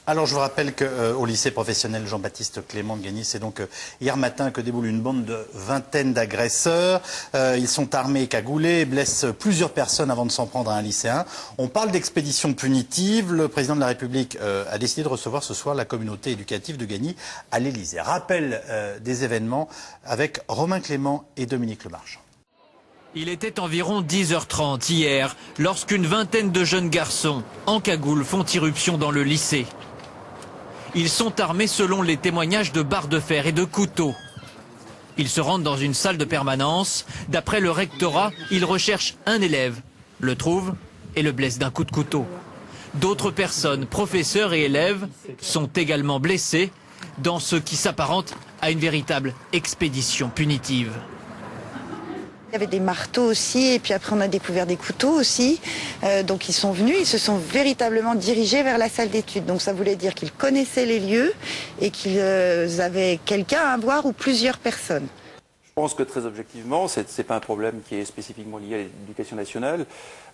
Alors je vous rappelle qu'au lycée professionnel Jean-Baptiste Clément de Gagny, c'est donc hier matin que déboule une bande de vingtaine d'agresseurs. Ils sont armés et cagoulés et blessent plusieurs personnes avant de s'en prendre à un lycéen. On parle d'expédition punitive. Le président de la République a décidé de recevoir ce soir la communauté éducative de Gagny à l'Élysée. Rappel des événements avec Romain Clément et Dominique Lemarchand. Il était environ 10h30 hier lorsqu'une vingtaine de jeunes garçons en cagoule font irruption dans le lycée. Ils sont armés selon les témoignages de barres de fer et de couteaux. Ils se rendent dans une salle de permanence. D'après le rectorat, ils recherchent un élève, le trouvent et le blessent d'un coup de couteau. D'autres personnes, professeurs et élèves, sont également blessés dans ce qui s'apparente à une véritable expédition punitive. Il y avait des marteaux aussi, et puis après on a découvert des couteaux aussi. Donc ils sont venus, ils se sont véritablement dirigés vers la salle d'études. Donc ça voulait dire qu'ils connaissaient les lieux et qu'ils avaient quelqu'un à voir ou plusieurs personnes. Je pense que très objectivement, ce n'est pas un problème qui est spécifiquement lié à l'éducation nationale,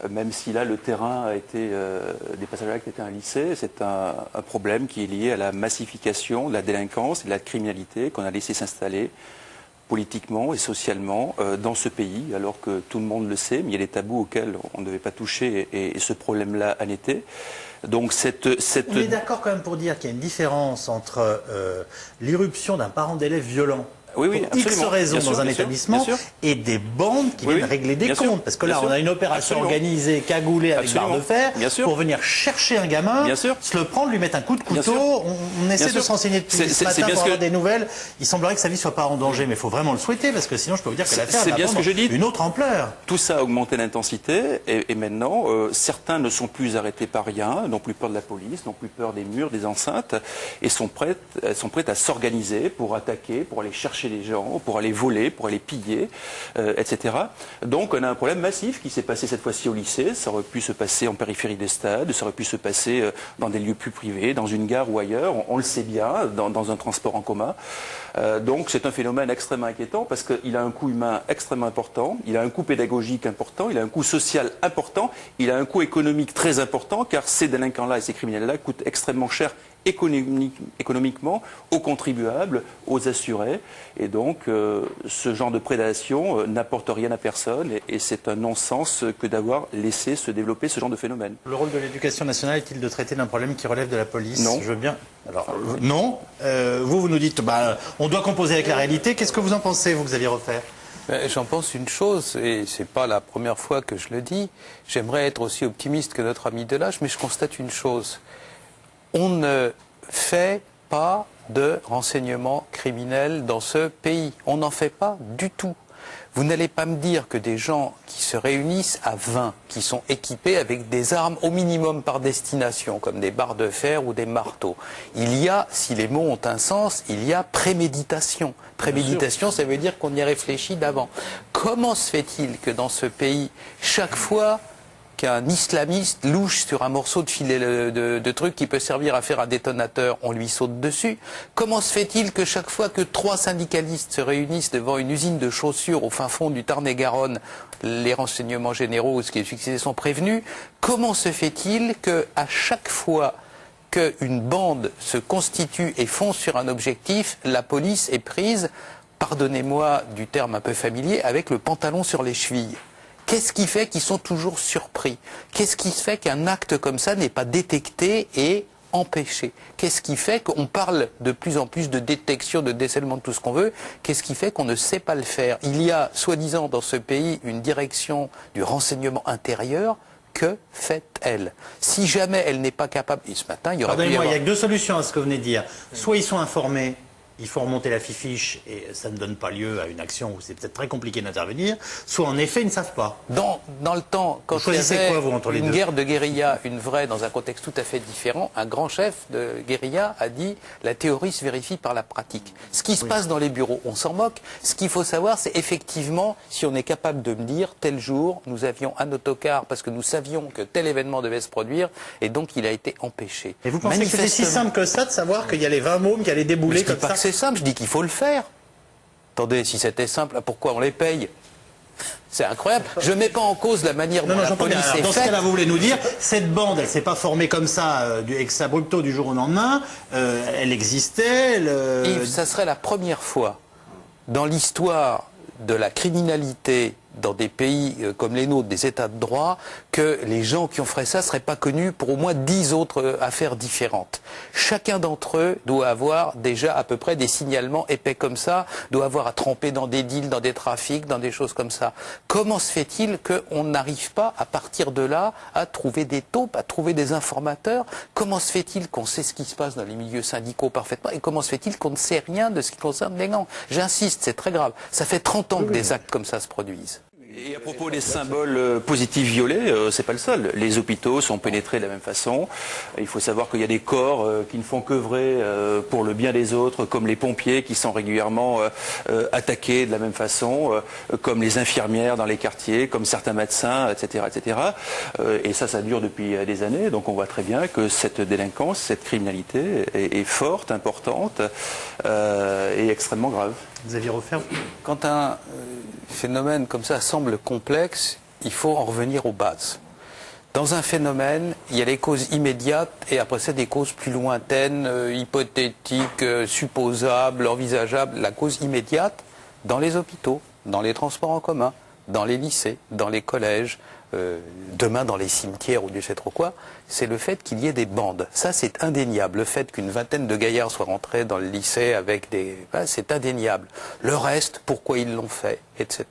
même si là le terrain a été, des passages à l'acte était un lycée, c'est un problème qui est lié à la massification de la délinquance et de la criminalité qu'on a laissé s'installer politiquement et socialement dans ce pays, alors que tout le monde le sait, mais il y a des tabous auxquels on ne devait pas toucher et ce problème-là en était. Donc On est d'accord quand même pour dire qu'il y a une différence entre l'irruption d'un parent d'élève violent pour X raisons dans un établissement et des bandes qui viennent régler des comptes. Parce que là, on a une opération organisée, cagoulée avec barre de fer pour venir chercher un gamin, se le prendre, lui mettre un coup de couteau. On essaie de se renseigner depuis ce matin pour avoir des nouvelles. Il semblerait que sa vie ne soit pas en danger, mais il faut vraiment le souhaiter parce que sinon, je peux vous dire que l'affaire va prendre une autre ampleur. Tout ça a augmenté l'intensité et maintenant, certains ne sont plus arrêtés par rien, n'ont plus peur de la police, n'ont plus peur des murs, des enceintes et sont prêtes à s'organiser pour attaquer, pour aller chercher les gens, pour aller voler, pour aller piller, etc. Donc on a un problème massif qui s'est passé cette fois-ci au lycée. Ça aurait pu se passer en périphérie des stades, ça aurait pu se passer dans des lieux plus privés, dans une gare ou ailleurs, on le sait bien, dans un transport en commun. Donc c'est un phénomène extrêmement inquiétant parce qu'il a un coût humain extrêmement important, il a un coût pédagogique important, il a un coût social important, il a un coût économique très important car ces délinquants-là et ces criminels-là coûtent extrêmement cher économiquement aux contribuables, aux assurés. Et donc, ce genre de prédation n'apporte rien à personne et c'est un non-sens que d'avoir laissé se développer ce genre de phénomène. Le rôle de l'éducation nationale est-il de traiter d'un problème qui relève de la police? Non. Je veux bien. Alors, non. Vous nous dites, on doit composer avec la réalité. Qu'est-ce que vous en pensez, vous, Xavier Refer? J'en pense une chose, et c'est pas la première fois que je le dis. J'aimerais être aussi optimiste que notre ami Delage, mais je constate une chose. On ne fait pas de renseignement criminel dans ce pays. On n'en fait pas du tout. Vous n'allez pas me dire que des gens qui se réunissent à 20, qui sont équipés avec des armes au minimum par destination, comme des barres de fer ou des marteaux, il y a, si les mots ont un sens, il y a préméditation. Préméditation, ça veut dire qu'on y réfléchit d'avant. Comment se fait-il que dans ce pays, chaque fois qu'un islamiste louche sur un morceau de filet de truc qui peut servir à faire un détonateur, on lui saute dessus? Comment se fait-il que chaque fois que 3 syndicalistes se réunissent devant une usine de chaussures au fin fond du Tarn-et-Garonne, les renseignements généraux, ce qui est succès, sont prévenus? Comment se fait-il qu'à chaque fois qu'une bande se constitue et fonce sur un objectif, la police est prise, pardonnez-moi du terme un peu familier, avec le pantalon sur les chevilles? Qu'est-ce qui fait qu'ils sont toujours surpris? Qu'est-ce qui fait qu'un acte comme ça n'est pas détecté et empêché? Qu'est-ce qui fait qu'on parle de plus en plus de détection, de décèlement, de tout ce qu'on veut? Qu'est-ce qui fait qu'on ne sait pas le faire? Il y a, soi-disant, dans ce pays, une direction du renseignement intérieur. Que fait-elle? Si jamais elle n'est pas capable... Et ce matin, il y aura... Pardonnez-moi, il y a que 2 solutions à ce que vous venez de dire. Soit ils sont informés, il faut remonter la fiche et ça ne donne pas lieu à une action où c'est peut-être très compliqué d'intervenir, soit en effet ils ne savent pas. Dans le temps, quand il y avait une guerre de guérilla, une vraie, dans un contexte tout à fait différent, un grand chef de guérilla a dit « la théorie se vérifie par la pratique ». Ce qui se passe dans les bureaux, on s'en moque. Ce qu'il faut savoir, c'est effectivement si on est capable de me dire tel jour, nous avions un autocar parce que nous savions que tel événement devait se produire et donc il a été empêché. Et vous pensez que c'était si simple que ça de savoir qu'il y a les 20 mômes qui allaient débouler comme ça? C'est simple, je dis qu'il faut le faire. Attendez, si c'était simple, pourquoi on les paye? C'est incroyable. Je ne mets pas en cause la manière dont la police est faite. Dans ce cas-là, vous voulez nous dire, cette bande, elle ne s'est pas formée comme ça, ex abrupto, du jour au lendemain. Elle existait. Yves, ça serait la première fois dans l'histoire de la criminalité dans des pays comme les nôtres, des États de droit, que les gens qui ont fait ça ne seraient pas connus pour au moins 10 autres affaires différentes. Chacun d'entre eux doit avoir déjà à peu près des signalements épais comme ça, doit avoir à tremper dans des deals, dans des trafics, dans des choses comme ça. Comment se fait-il qu'on n'arrive pas à partir de là à trouver des taupes, à trouver des informateurs? Comment se fait-il qu'on sait ce qui se passe dans les milieux syndicaux parfaitement? Et comment se fait-il qu'on ne sait rien de ce qui concerne les gangs? J'insiste, c'est très grave. Ça fait 30 ans que des actes comme ça se produisent. Et à propos des symboles positifs violets, c'est pas le seul. Les hôpitaux sont pénétrés de la même façon. Il faut savoir qu'il y a des corps qui ne font qu'œuvrer pour le bien des autres, comme les pompiers qui sont régulièrement attaqués de la même façon, comme les infirmières dans les quartiers, comme certains médecins, etc., etc. Et ça dure depuis des années. Donc on voit très bien que cette délinquance, cette criminalité est forte, importante et extrêmement grave. Xavier Refer. Quand un phénomène comme ça semble complexe, il faut en revenir aux bases. Dans un phénomène, il y a les causes immédiates et après ça des causes plus lointaines, hypothétiques, supposables, envisageables. La cause immédiate, dans les hôpitaux, dans les transports en commun, dans les lycées, dans les collèges, demain dans les cimetières ou Dieu sait trop quoi, c'est le fait qu'il y ait des bandes. Ça, c'est indéniable. Le fait qu'une vingtaine de gaillards soient rentrés dans le lycée avec des... c'est indéniable. Le reste, pourquoi ils l'ont fait, etc.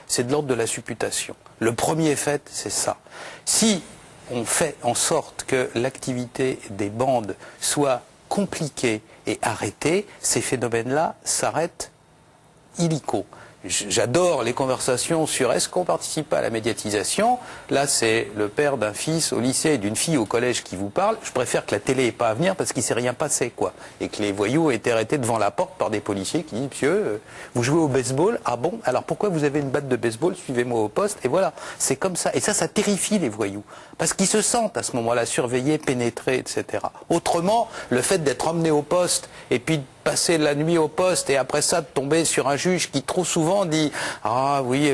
C'est de l'ordre de la supputation. Le premier fait, c'est ça. Si on fait en sorte que l'activité des bandes soit compliquée et arrêtée, ces phénomènes-là s'arrêtent illico. J'adore les conversations sur est-ce qu'on participe à la médiatisation. Là, c'est le père d'un fils au lycée et d'une fille au collège qui vous parle. Je préfère que la télé n'ait pas à venir parce qu'il ne s'est rien passé, quoi. Et que les voyous aient été arrêtés devant la porte par des policiers qui disent « Monsieur, vous jouez au baseball? Ah bon? Alors pourquoi vous avez une batte de baseball? Suivez-moi au poste. » Et voilà, c'est comme ça. Et ça terrifie les voyous. Parce qu'ils se sentent à ce moment-là surveillés, pénétrés, etc. Autrement, le fait d'être emmené au poste et puis de passer la nuit au poste et après ça de tomber sur un juge qui trop souvent dit « Ah oui,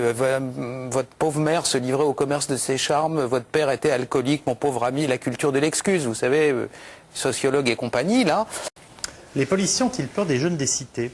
votre pauvre mère se livrait au commerce de ses charmes, votre père était alcoolique, mon pauvre ami, la culture de l'excuse, vous savez, sociologue et compagnie, là. » Les policiers ont-ils peur des jeunes des cités ?